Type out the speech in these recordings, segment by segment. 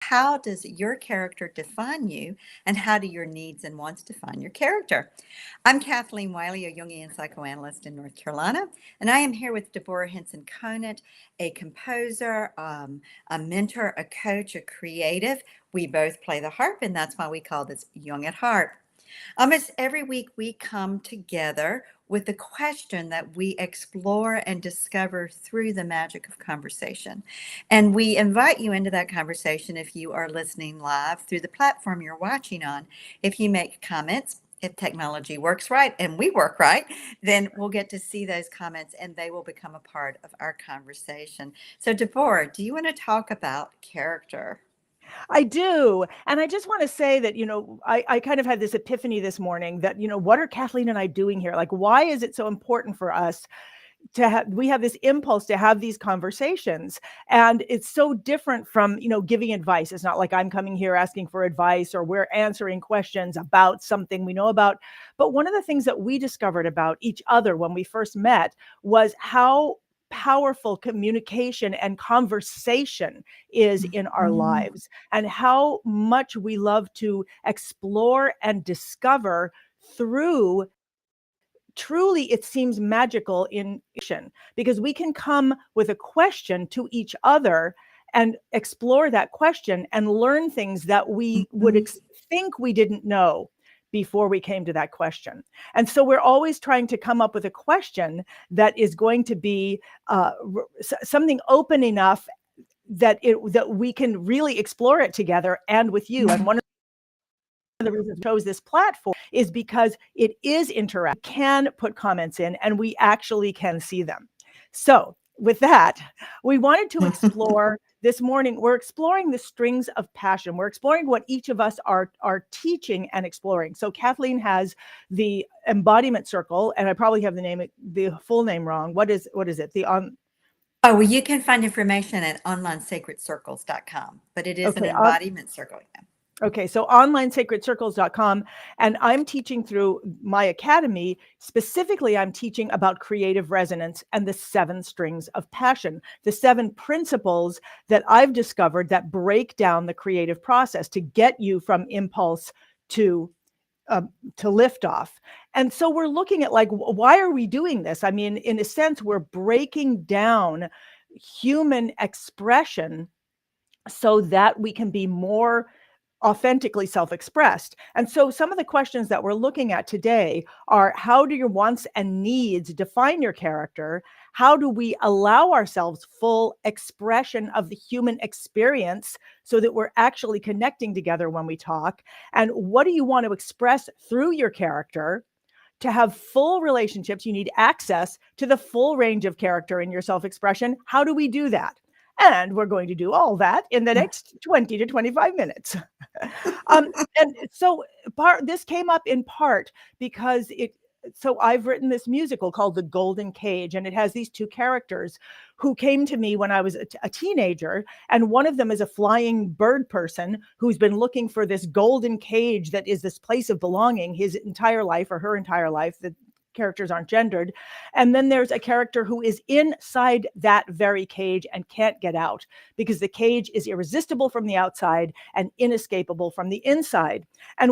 how does your character define you, and how do your needs and wants define your character? I'm Kathleen Wiley, a Jungian psychoanalyst in North Carolina, and I am here with Deborah Henson-Conant, a composer, a mentor, a coach, a creative. We both play the harp, and that's why we call this Jung at Harp. Almost every week we come together with the question that we explore and discover through the magic of conversation. And we invite you into that conversation if you are listening live through the platform you're watching on. If you make comments, if technology works right and we work right, then we'll get to see those comments and they will become a part of our conversation. So, Deborah, do you want to talk about character? I do. And I just want to say that, I kind of had this epiphany this morning that, what are Kathleen and I doing here? Like, why is it so important for us we have this impulse to have these conversations? And it's so different from, giving advice. It's not like I'm coming here asking for advice or we're answering questions about something we know about. But one of the things that we discovered about each other when we first met was how powerful communication and conversation is in our Mhm. lives, and how much we love to explore and discover through truly, it seems magical in action, because we can come with a question to each other and explore that question and learn things that we would Mhm. think we didn't know before we came to that question. And so we're always trying to come up with a question that is going to be something open enough that we can really explore it together and with you. And one of the reasons I chose this platform is because it is interactive. We can put comments in and we actually can see them. So with that, we wanted to explore this morning. We're exploring the strings of passion. We're exploring what each of us are teaching and exploring. So Kathleen has the embodiment circle, and I probably have the full name wrong. What is it? Oh, well, you can find information at onlinesacredcircles.com, but it is an Okay. embodiment circle. Yeah. Okay, so onlinesacredcircles.com, and I'm teaching through my academy. Specifically, I'm teaching about creative resonance and the 7 strings of passion, the 7 principles that I've discovered that break down the creative process to get you from impulse to liftoff. And so we're looking at, like, why are we doing this? I mean, in a sense, we're breaking down human expression so that we can be more authentically self-expressed. And so some of the questions that we're looking at today are: how do your wants and needs define your character? How do we allow ourselves full expression of the human experience so that we're actually connecting together when we talk? And what do you want to express through your character? To have full relationships, you need access to the full range of character in your self-expression. How do we do that? And we're going to do all that in the next 20 to 25 minutes. And so this came up in part because so I've written this musical called The Golden Cage, and it has these 2 characters who came to me when I was a teenager. And one of them is a flying bird person who's been looking for this golden cage that is this place of belonging his entire life, or her entire life. The characters aren't gendered. And then there's a character who is inside that very cage and can't get out, because the cage is irresistible from the outside and inescapable from the inside. And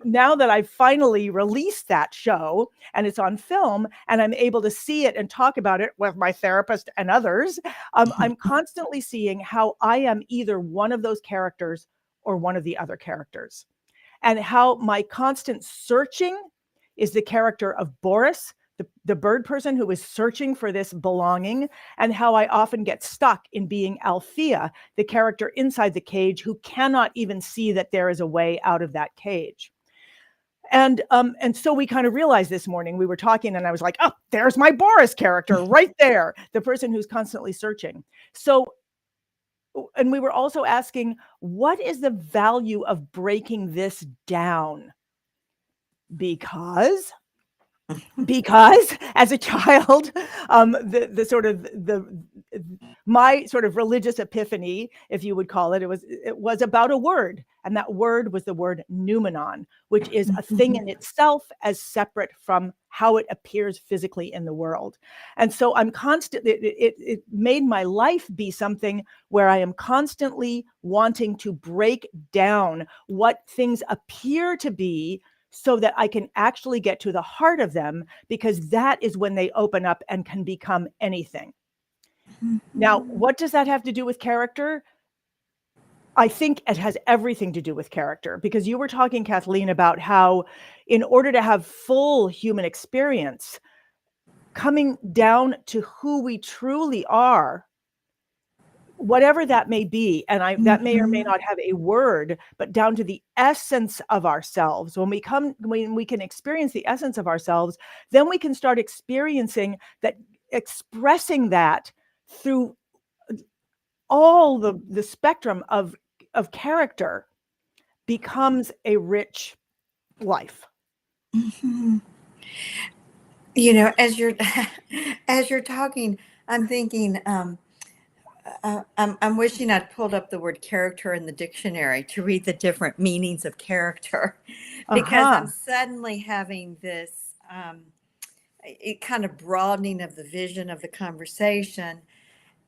now that I've finally released that show and it's on film and I'm able to see it and talk about it with my therapist and others, I'm constantly seeing how I am either one of those characters or one of the other characters, and how my constant searching is the character of Boris, the bird person who is searching for this belonging, and how I often get stuck in being Althea, the character inside the cage who cannot even see that there is a way out of that cage. And so we kind of realized this morning, we were talking and I was like, oh, there's my Boris character right there, the person who's constantly searching. So, and we were also asking, what is the value of breaking this down? Because because as a child, the sort of my sort of religious epiphany, if you would call it, it was about a word, and that word was the word noumenon, which is a thing in itself as separate from how it appears physically in the world. And so I'm constantly, it made my life be something where I am constantly wanting to break down what things appear to be so that I can actually get to the heart of them, because that is when they open up and can become anything. Now, what does that have to do with character? I think it has everything to do with character, because you were talking, Kathleen, about how in order to have full human experience, coming down to who we truly are, whatever that may be, and that may or may not have a word, but down to the essence of ourselves. When we can experience the essence of ourselves, then we can start experiencing that, expressing that through all the spectrum of character becomes a rich life. You know, as you're as you're talking, I'm thinking, I'm wishing I'd pulled up the word character in the dictionary to read the different meanings of character, because I'm suddenly having this it kind of broadening of the vision of the conversation,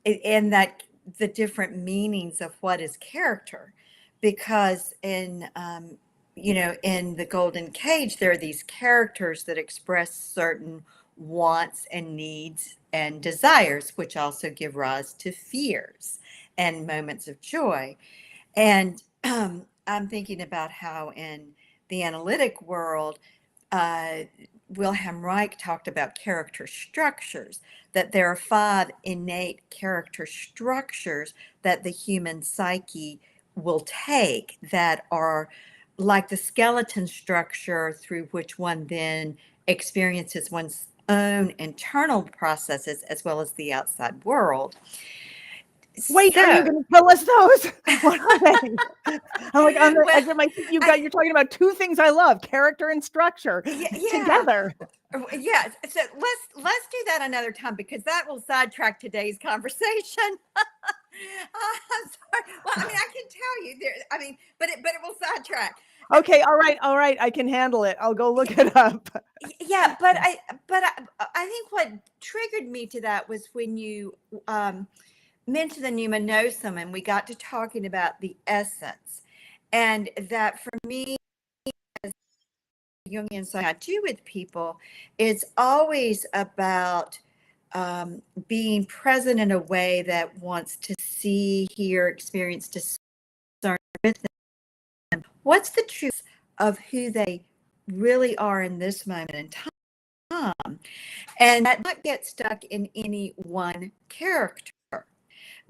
and that the different meanings of what is character, because in you know, in the golden cage there are these characters that express certain wants and needs and desires, which also give rise to fears and moments of joy. And I'm thinking about how in the analytic world, uh, Wilhelm Reich talked about character structures, that there are 5 innate character structures that the human psyche will take, that are like the skeleton structure through which one then experiences one's own internal processes as well as the outside world. Wait, are you So, going to tell us those? What are they? I'm like on the well, edge of my seat. I, You're talking about 2 things I love, character and structure, yeah. together. Yeah, so let's do that another time, because that will sidetrack today's conversation. I'm sorry. Well, I mean, I can tell you there. I mean, but it will sidetrack. Okay, all right, I can handle it. I'll go look it up. Yeah, but I think what triggered me to that was when you mentioned the numinosum, and we got to talking about the essence, and that for me, Jungian psychology I do with people, it's always about being present in a way that wants to see, hear, experience, discern with them. What's the truth of who they really are in this moment in time? And that not get stuck in any one character,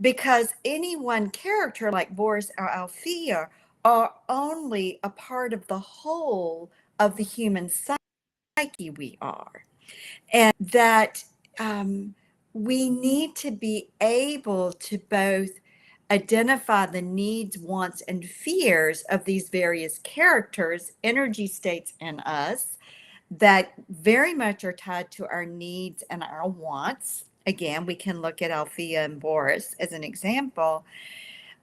because any one character like Boris or Althea are only a part of the whole of the human psyche we are. And that we need to be able to both identify the needs, wants, and fears of these various characters, energy states in us that very much are tied to our needs and our wants. Again, we can look at Althea and Boris as an example,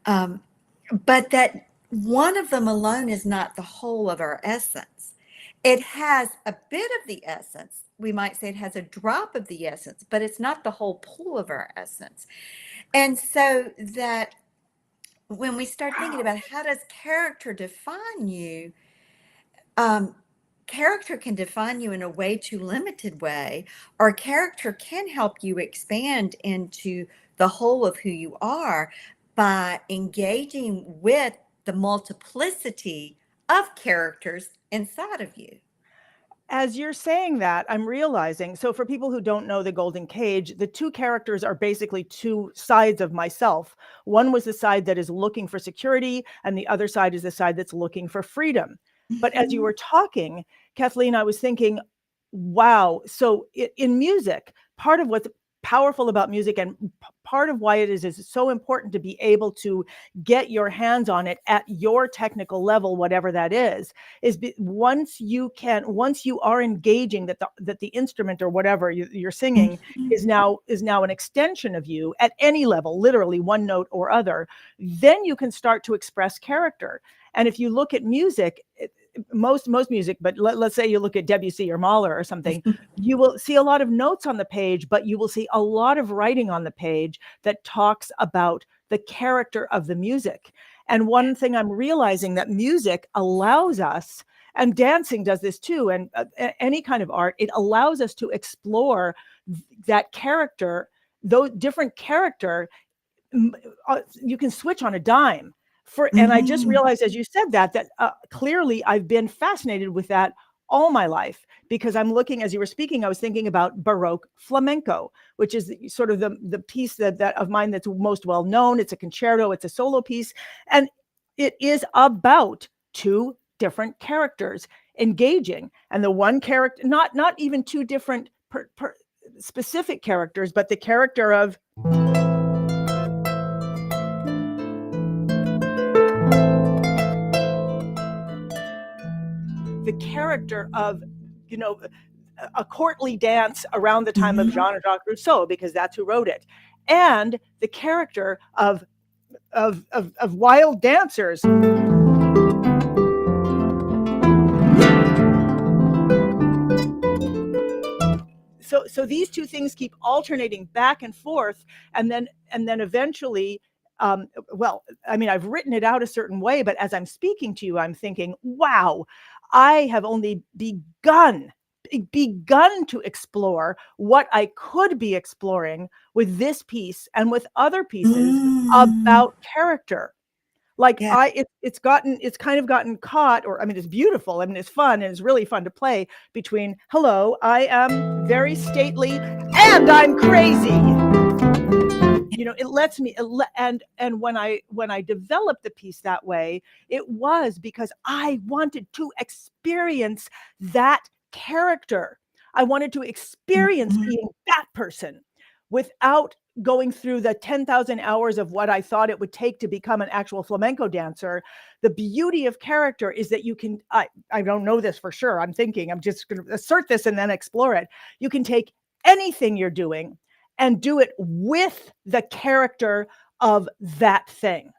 but that one of them alone is not the whole of our essence. It has a bit of the essence. We might say it has a drop of the essence, but it's not the whole pool of our essence. And so that when we start thinking about how does character define you, character can define you in a way too limited way, or character can help you expand into the whole of who you are by engaging with the multiplicity of characters inside of you. As you're saying that, I'm realizing, so for people who don't know the golden cage, the 2 characters are basically 2 sides of myself. One was the side that is looking for security, and the other side is the side that's looking for freedom. But as you were talking, Kathleen, I was thinking, wow, so in music, part of what powerful about music, and part of why it is so important to be able to get your hands on it at your technical level, whatever that is once you are engaging that the instrument or whatever you're singing is now an extension of you at any level, literally one note or other, then you can start to express character. And if you look at music, most music, but let's say you look at Debussy or Mahler or something, you will see a lot of notes on the page, but you will see a lot of writing on the page that talks about the character of the music. And one thing I'm realizing that music allows us, and dancing does this too, and any kind of art, it allows us to explore that character, those different character. You can switch on a dime. And I just realized, as you said that clearly I've been fascinated with that all my life, because I'm looking, as you were speaking, I was thinking about Baroque flamenco, which is sort of the piece that of mine that's most well known. It's a concerto, it's a solo piece, and it is about two different characters engaging, and the one character, not even two different specific characters, but the character of a courtly dance around the time of Jean-Jacques Rousseau, because that's who wrote it, and the character of wild dancers. So these two things keep alternating back and forth, and then eventually, well, I mean, I've written it out a certain way, but as I'm speaking to you, I'm thinking, wow, I have only begun to explore what I could be exploring with this piece and with other pieces about character. Like Yeah. it's kind of gotten caught, or I mean, it's beautiful. I mean, it's fun, and it's really fun to play between, hello, I am very stately and I'm crazy. It lets me, and when I developed the piece that way, it was because I wanted to experience that character. I wanted to experience being that person without going through the 10,000 hours of what I thought it would take to become an actual flamenco dancer. The beauty of character is that you can, I don't know this for sure, I'm just going to assert this and then explore it. You can take anything you're doing and do it with the character of that thing.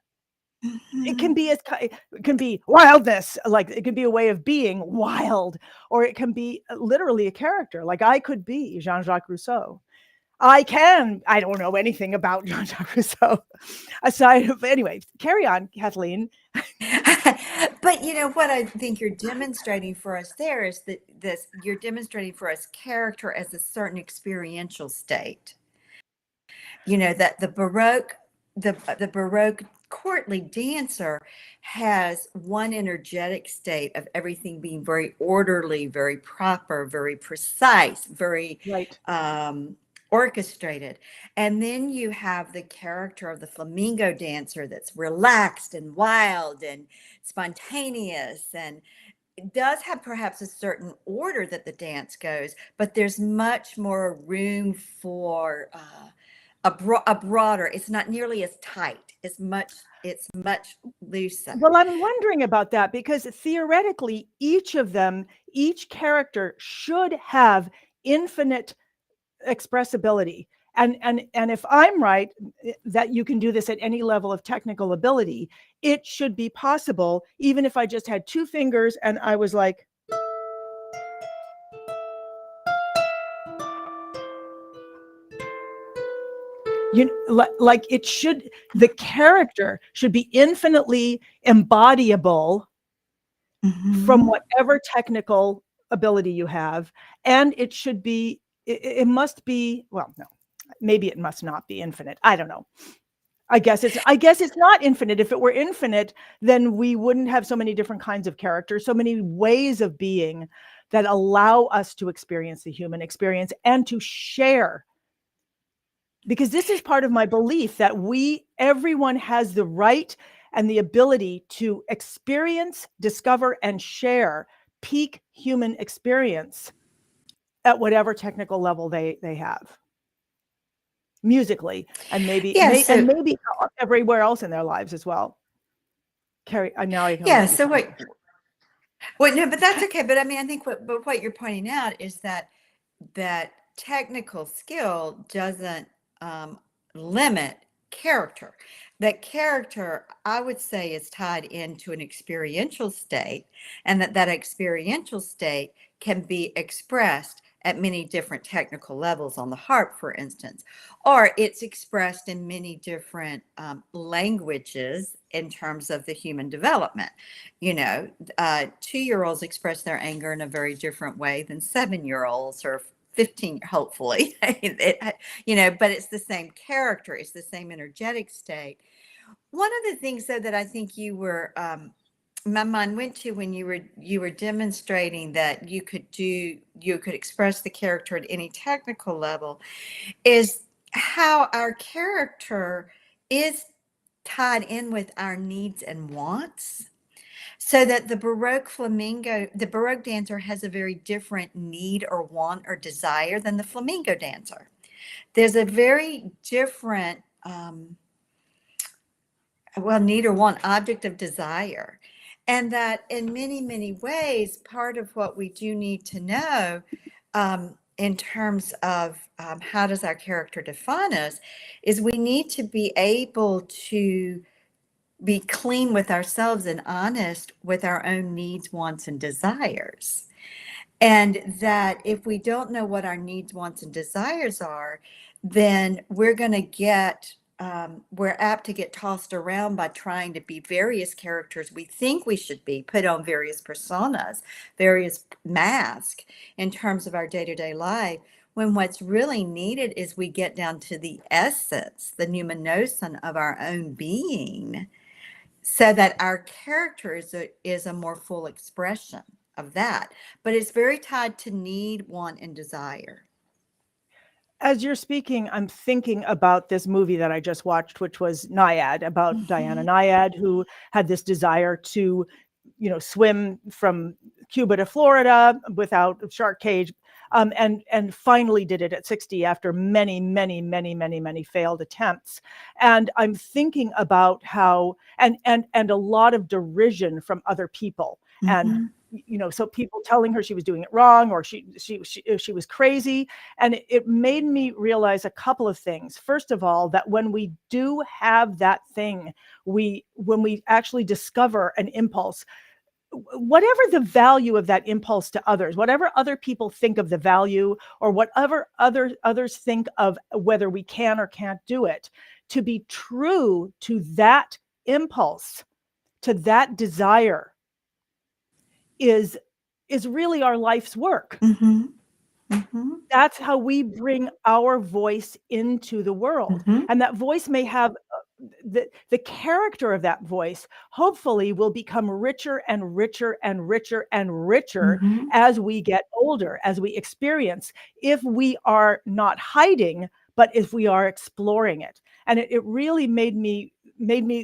It can be wildness, like it can be a way of being wild, or it can be literally a character. Like I could be Jean-Jacques Rousseau. I don't know anything about Jean-Jacques Rousseau aside of, anyway, carry on, Kathleen. But what I think you're demonstrating for us there is that you're demonstrating for us character as a certain experiential state. That the Baroque courtly dancer has one energetic state of everything being very orderly, very proper, very precise, very Right. Orchestrated. And then you have the character of the flamingo dancer that's relaxed and wild and spontaneous, and it does have perhaps a certain order that the dance goes, but there's much more room for a broader. It's not nearly as tight. It's much looser. Well, I'm wondering about that, because theoretically, each character should have infinite expressibility. And if I'm right, that you can do this at any level of technical ability, it should be possible, even if I just had two fingers and I was like, like the character should be infinitely embodiable from whatever technical ability you have. And it must be, well, no, maybe it must not be infinite. I don't know. I guess it's not infinite. If it were infinite, then we wouldn't have so many different kinds of characters, so many ways of being that allow us to experience the human experience and to share. Because this is part of my belief that everyone has the right and the ability to experience, discover, and share peak human experience at whatever technical level they have. musically, and maybe Yeah. and maybe everywhere else in their lives as well. Carrie, now I can Yeah. let you So talk. no, but that's okay. But I mean, I think what you're pointing out is that technical skill doesn't limit character. That character, I would say, is tied into an experiential state, and that experiential state can be expressed at many different technical levels on the harp, for instance, or it's expressed in many different languages in terms of the human development. You know, 2-year-olds express their anger in a very different way than 7-year-olds or 15, hopefully. But it's the same character, it's the same energetic state. One of the things, though, that I think my mind went to when you were demonstrating that you could express the character at any technical level, is how our character is tied in with our needs and wants. So that the Baroque dancer has a very different need or want or desire than the flamenco dancer. There's a very different, need or want, object of desire. And that in many, many ways, part of what we do need to know in terms of how does our character define us is we need to be able to be clean with ourselves and honest with our own needs, wants, and desires. And that if we don't know what our needs, wants, and desires are, then we're apt to get tossed around by trying to be various characters we think we should be, put on various personas, various masks in terms of our day-to-day life, when what's really needed is we get down to the essence, the pneumonoson of our own being, so that our character is a more full expression of that. But it's very tied to need, want, and desire. As you're speaking, I'm thinking about this movie that I just watched, which was Naiad, about Diana Naiad, who had this desire to, swim from Cuba to Florida without a shark cage, and finally did it at 60 after many, many, many, many, many failed attempts. And I'm thinking about how, and a lot of derision from other people, and so people telling her she was doing it wrong, or she was crazy. And it made me realize a couple of things. First of all, that when we do have that thing, when we actually discover an impulse, whatever the value of that impulse to others, whatever other people think of the value, or whatever others think of whether we can or can't do it, to be true to that impulse, to that desire, is really our life's work. That's how we bring our voice into the world. And that voice may have the character of that voice, hopefully, will become richer and richer and richer and richer as we get older, as we experience, if we are not hiding, but if we are exploring it. And it really made me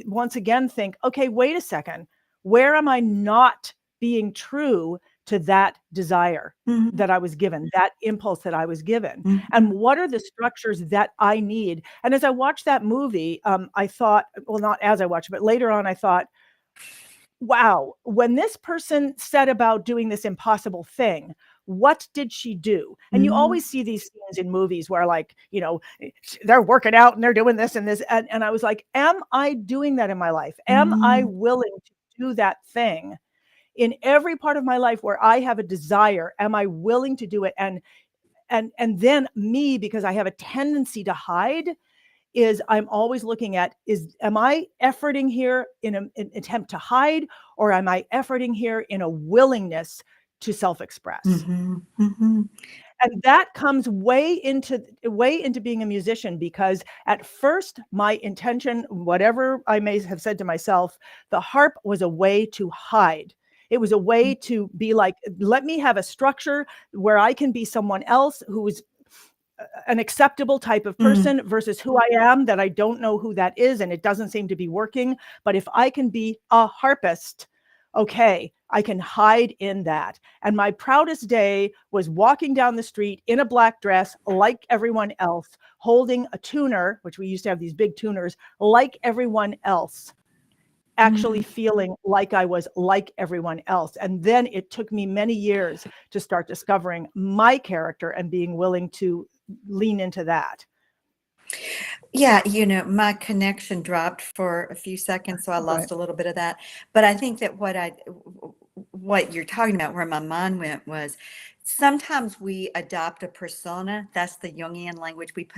once again think, okay, wait a second, where am I not being true to that desire that I was given, that impulse that I was given? And what are the structures that I need? And as I watched that movie, I thought, well, not as I watched, but later on, I thought, wow, when this person set about doing this impossible thing, what did she do? And you always see these scenes in movies where, like, they're working out and they're doing this and this. And I was like, am I doing that in my life? Am I willing to do that thing in every part of my life where I have a desire? Am I willing to do it? And then me, because I have a tendency to hide, is I'm always looking at, am I efforting here in an attempt to hide, or am I efforting here in a willingness to self-express? And that comes way into being a musician, because at first my intention, whatever I may have said to myself, the harp was a way to hide. It was a way to be like, let me have a structure where I can be someone else who is an acceptable type of person versus who I am, that I don't know who that is, and it doesn't seem to be working. But if I can be a harpist, okay, I can hide in that. And my proudest day was walking down the street in a black dress, like everyone else, holding a tuner, which we used to have these big tuners, like everyone else, actually feeling like I was like everyone else. And then it took me many years to start discovering my character and being willing to lean into that. Yeah, my connection dropped for a few seconds, so I Right. lost a little bit of that. But I think that what you're talking about, where my mind went, was sometimes we adopt a persona. That's the Jungian language. We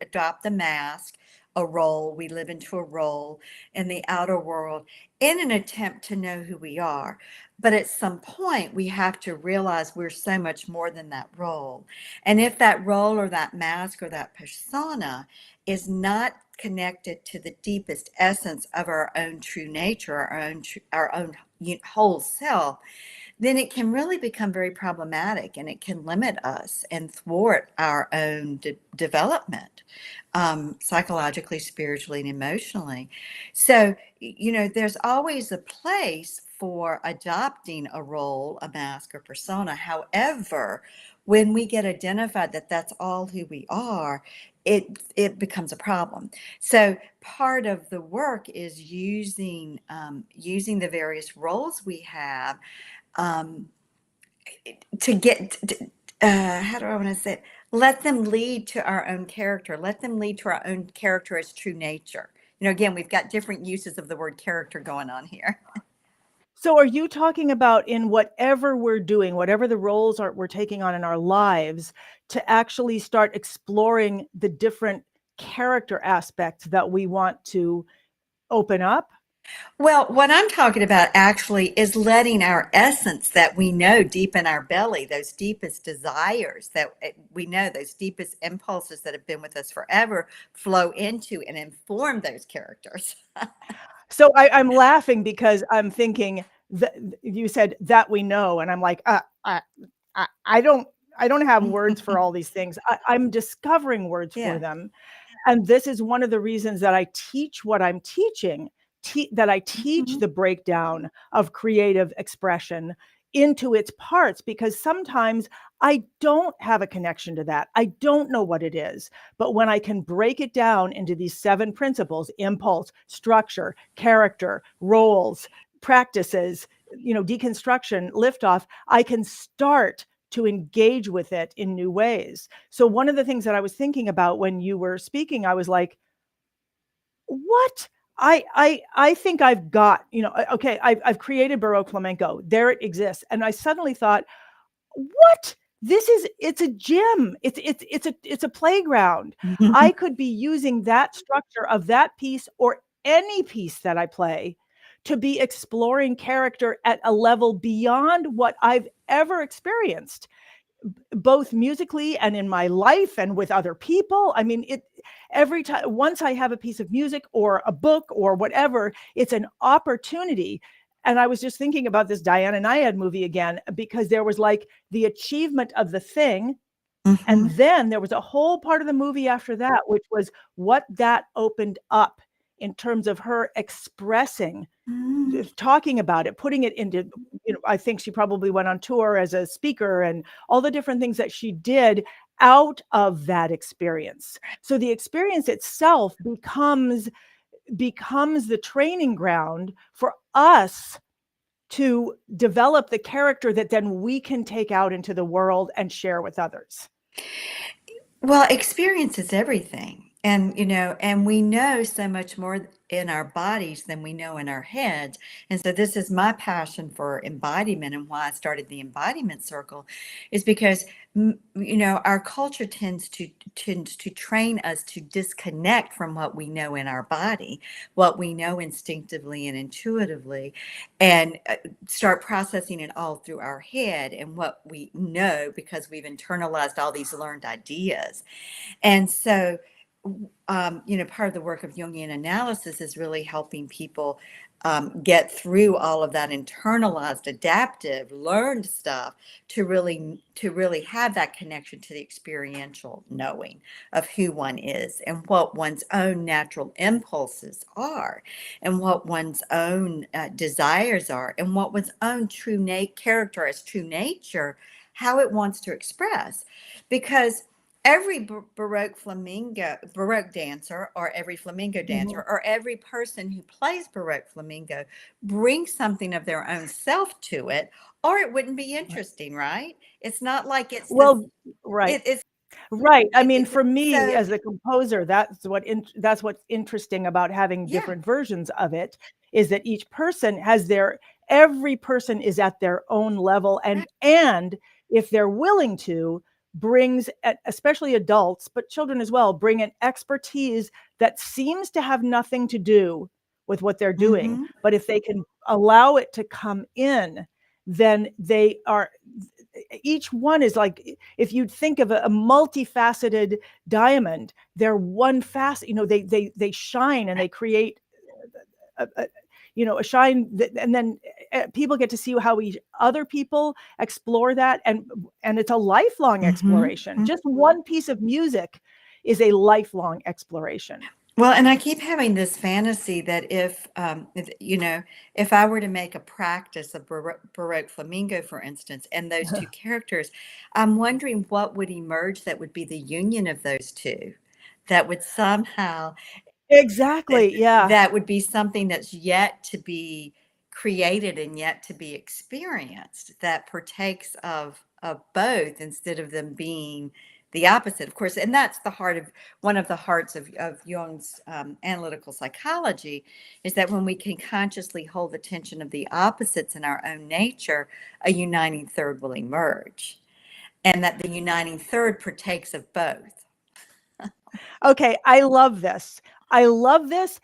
adopt a mask, a role. We live into a role in the outer world in an attempt to know who we are. But at some point, we have to realize we're so much more than that role. And if that role or that mask or that persona is not connected to the deepest essence of our own true nature, our own whole self, then it can really become very problematic, and it can limit us and thwart our own development, psychologically, spiritually, and emotionally. So, there's always a place for adopting a role, a mask, or persona. However, when we get identified that that's all who we are, it becomes a problem. So part of the work is using the various roles we have, um, to get how do I want to say it? Let them lead to our own character. Let them lead to our own character as true nature. Again, we've got different uses of the word character going on here. So are you talking about in whatever we're doing, whatever the roles are we're taking on in our lives, to actually start exploring the different character aspects that we want to open up? Well, what I'm talking about actually is letting our essence that we know deep in our belly, those deepest desires that we know, those deepest impulses that have been with us forever, flow into and inform those characters. So I'm laughing because I'm thinking that you said that we know, and I'm like, I don't have words for all these things. I'm discovering words for Yeah. them. And this is one of the reasons that I teach what I'm teaching, that I teach Mhm. the breakdown of creative expression into its parts, because sometimes I don't have a connection to that. I don't know what it is. But when I can break it down into these 7 principles: impulse, structure, character, roles, practices, deconstruction, liftoff, I can start to engage with it in new ways. So one of the things that I was thinking about when you were speaking, I was like, what? I think I've got, okay, I've created Baroque flamenco. There it exists. And I suddenly thought, what? It's a gym. It's a playground. I could be using that structure of that piece or any piece that I play to be exploring character at a level beyond what I've ever experienced, both musically and in my life and with other people. I mean, every time, once I have a piece of music or a book or whatever, it's an opportunity. And I was just thinking about this Diana Nyad movie again, because there was like the achievement of the thing. And Mhm. then there was a whole part of the movie after that, which was what that opened up in terms of her expressing, Mm. talking about it, putting it into, I think she probably went on tour as a speaker and all the different things that she did out of that experience. So the experience itself becomes the training ground for us to develop the character that then we can take out into the world and share with others. Well, experience is everything. And we know so much more in our bodies than we know in our heads. And so this is my passion for embodiment, and why I started the embodiment circle is because our culture tends to train us to disconnect from what we know in our body, what we know instinctively and intuitively, and start processing it all through our head and what we know because we've internalized all these learned ideas. And so, part of the work of Jungian analysis is really helping people get through all of that internalized, adaptive, learned stuff to really have that connection to the experiential knowing of who one is and what one's own natural impulses are and what one's own desires are and what one's own character as true nature, how it wants to express. Because every Baroque dancer, or every flamenco dancer, Mhm. or every person who plays Baroque flamenco brings something of their own self to it, or it wouldn't be Right. interesting, right? It's not like it's this. Well, right. It is. Right. I mean, It's for me so. as a composer, that's what's interesting about having Yeah. different versions of it, is that each person has every person is at their own level, Right. and if they're willing to, brings especially adults, but children as well, bring an expertise that seems to have nothing to do with what they're doing. Mm-hmm. But if they can allow it to come in, then each one is like, if you'd think of a multifaceted diamond, they're one facet, they shine and they create a a shine and then people get to see how other people explore that, and it's a lifelong exploration. Mm-hmm. Just one piece of music is a lifelong exploration. Well, and I keep having this fantasy that if I were to make a practice of Baroque flamenco, for instance, and those two characters, I'm wondering what would emerge that would be the union of those two, that would somehow Exactly, yeah. that would be something that's yet to be created and yet to be experienced, that partakes of both instead of them being the opposite, of course. And that's the heart of one of the hearts of Jung's analytical psychology, is that when we can consciously hold the tension of the opposites in our own nature, a uniting third will emerge, and that the uniting third partakes of both. Okay, I love this. I love this.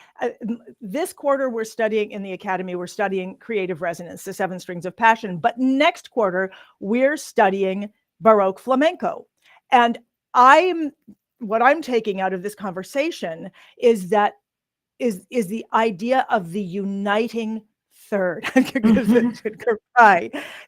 This quarter, we're studying in the Academy, we're studying creative resonance, the seven strings of passion. But next quarter, we're studying Baroque flamenco. And what I'm taking out of this conversation is that is the idea of the uniting third. Mhm.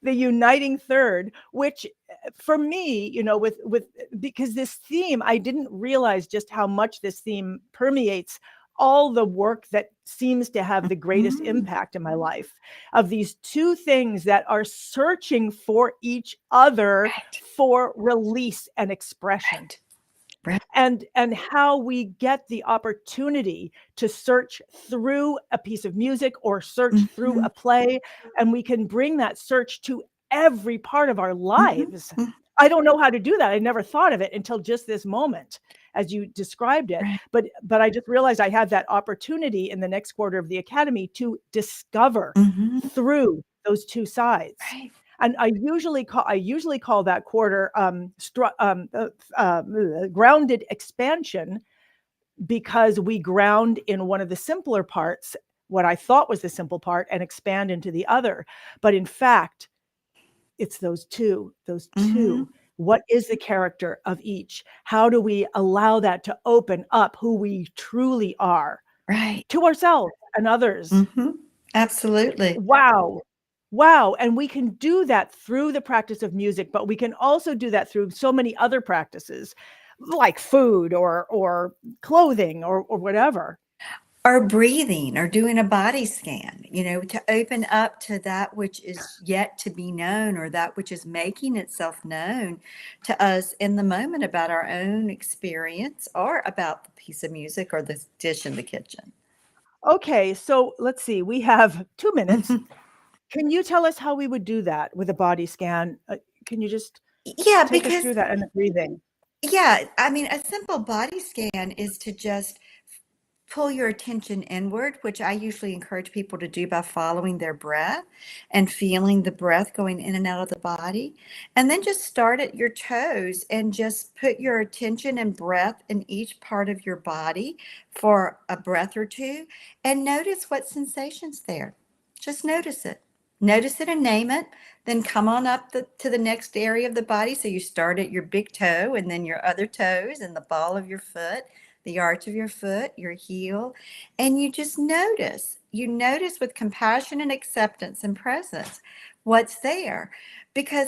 The uniting third, which for me, with because this theme, I didn't realize just how much this theme permeates all the work that seems to have the greatest Mhm. impact in my life, of these two things that are searching for each other Right. for release and expression, Right. Right. and how we get the opportunity to search through a piece of music or search through Mhm. a play, and we can bring that search to every part of our Mhm. lives. Mhm. I don't know how to do that. I never thought of it until just this moment as you described it, Right. but I just realized I had that opportunity in the next quarter of the Academy to discover Mhm. through those two sides. Right. And I usually call that quarter grounded expansion, because we ground in one of the simpler parts, what I thought was the simple part, and expand into the other. But in fact, it's those two. Mhm. What is the character of each? How do we allow that to open up who we truly are Right. to ourselves and others? Mhm. Absolutely. Wow. Wow. And we can do that through the practice of music, but we can also do that through so many other practices, like food or clothing or whatever. Or breathing or doing a body scan, to open up to that which is yet to be known, or that which is making itself known to us in the moment about our own experience or about the piece of music or the dish in the kitchen. Okay, so let's see. We have 2 minutes. Mhm. Can you tell us how we would do that with a body scan? Can you just Yeah, take us because through that and the breathing? yeah, I mean, a simple body scan is to just pull your attention inward, which I usually encourage people to do by following their breath and feeling the breath going in and out of the body. And then just start at your toes and just put your attention and breath in each part of your body for a breath or two, and notice what sensations there. Just notice it. Notice it and name it. Then come on up to the next area of the body. So you start at your big toe and then your other toes and the ball of your foot, the arch of your foot, your heel, and you just notice. you notice with compassion and acceptance and presence what's there, because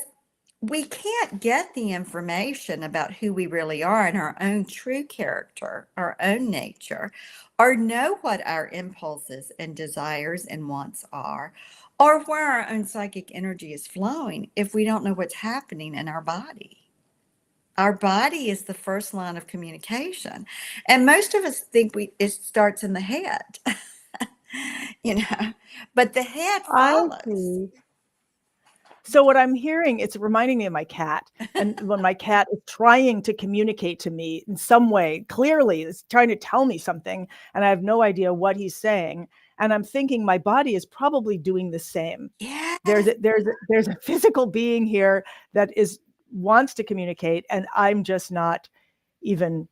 we can't get the information about who we really are and our own true character, our own nature, or know what our impulses and desires and wants are, or where our own psychic energy is flowing if we don't know what's happening in our body. Our body is the first line of communication. And most of us think it starts in the head, you know, but the head I follows. see. So what I'm hearing, it's reminding me of my cat. And when my cat is trying to communicate to me in some way, clearly is trying to tell me something, and I have no idea what he's saying. And I'm thinking my body is probably doing the same. Yes. There's a physical being here that wants to communicate, and I'm just not even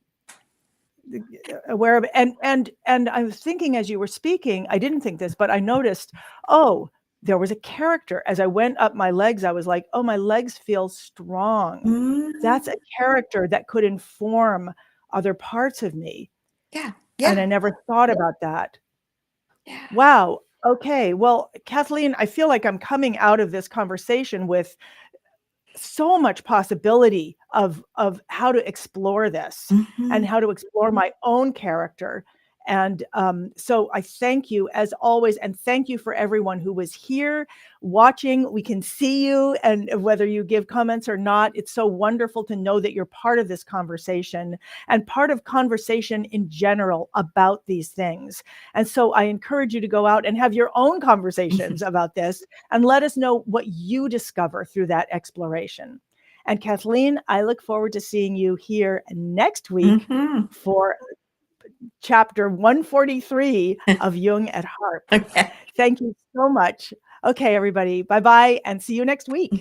aware of it. And I was thinking as you were speaking, I didn't think this, but I noticed, oh, there was a character. As I went up my legs, I was like, oh, my legs feel strong. That's a character that could inform other parts of me. Yeah. And I Yeah. never thought about that. Yeah. Wow. Okay. Well, Kathleen, I feel like I'm coming out of this conversation with so much possibility of how to explore this and how to explore my own character. And so I thank you as always, and thank you for everyone who was here watching. We can see you, and whether you give comments or not, it's so wonderful to know that you're part of this conversation and part of conversation in general about these things. And so I encourage you to go out and have your own conversations about this and let us know what you discover through that exploration. And Kathleen, I look forward to seeing you here next week for chapter 143 of Jung at HARP. Okay. Thank you so much. Okay, everybody. Bye-bye, and see you next week.